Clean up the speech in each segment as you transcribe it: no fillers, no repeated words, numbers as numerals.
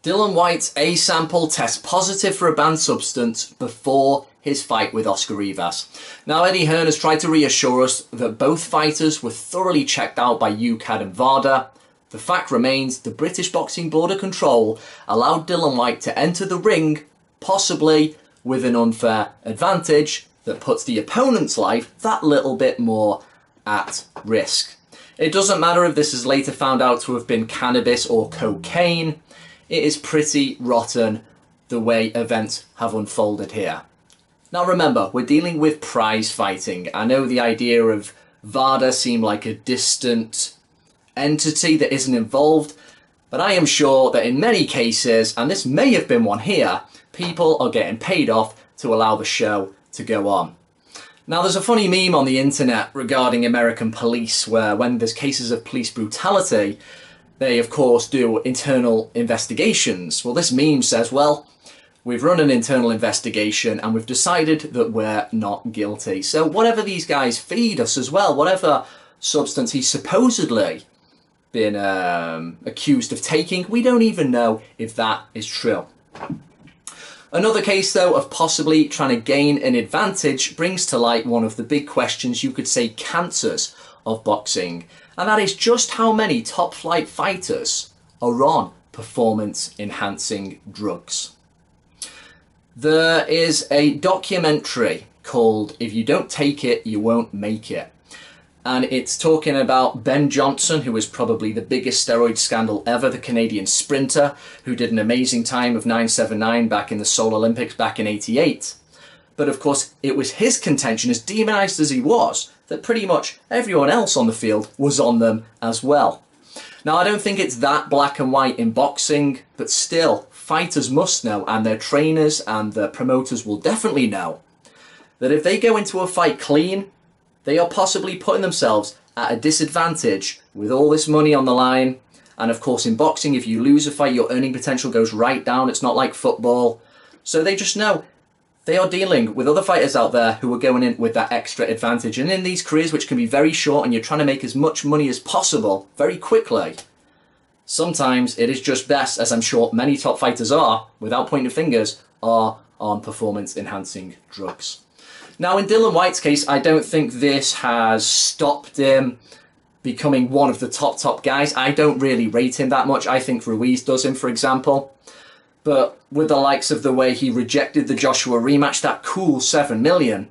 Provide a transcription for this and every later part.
Dillian Whyte's A sample tests positive for a banned substance before his fight with Oscar Rivas. Now, Eddie Hearn has tried to reassure us that both fighters were thoroughly checked out by UKAD and VADA. The fact remains the British Boxing Board of Control allowed Dillian Whyte to enter the ring, possibly with an unfair advantage that puts the opponent's life that little bit more at risk. It doesn't matter if this is later found out to have been cannabis or cocaine. It is pretty rotten the way events have unfolded here. Now remember, we're dealing with prize fighting. I know the idea of VADA seemed like a distant entity that isn't involved, but I am sure that in many cases, and this may have been one here, people are getting paid off to allow the show to go on. Now there's a funny meme on the internet regarding American police where when there's cases of police brutality, they of course do internal investigations. Well, this meme says, well, we've run an internal investigation and we've decided that we're not guilty. So whatever these guys feed us as well, whatever substance he's supposedly been accused of taking, we don't even know if that is true. Another case, though, of possibly trying to gain an advantage brings to light one of the big questions, you could say cancers, of boxing, and that is just how many top-flight fighters are on performance-enhancing drugs. There is a documentary called If You Don't Take It, You Won't Make It. And it's talking about Ben Johnson, who was probably the biggest steroid scandal ever, the Canadian sprinter, who did an amazing time of 9.79 back in the Seoul Olympics back in '88. But of course, it was his contention, as demonized as he was, that pretty much everyone else on the field was on them as well. Now, I don't think it's that black and white in boxing, but still, fighters must know, and their trainers and their promoters will definitely know, that if they go into a fight clean, they are possibly putting themselves at a disadvantage with all this money on the line. And of course, in boxing, if you lose a fight, your earning potential goes right down. It's not like football. So they just know they are dealing with other fighters out there who are going in with that extra advantage. And in these careers, which can be very short and you're trying to make as much money as possible very quickly, sometimes it is just best, as I'm sure many top fighters are, without pointing fingers, are on performance-enhancing drugs. Now, in Dillian Whyte's case, I don't think this has stopped him becoming one of the top guys. I don't really rate him that much. I think Ruiz does him, for example. But with the likes of the way he rejected the Joshua rematch, that cool $7 million,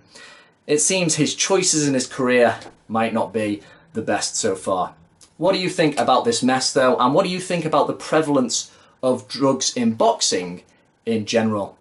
it seems his choices in his career might not be the best so far. What do you think about this mess, though? And what do you think about the prevalence of drugs in boxing in general?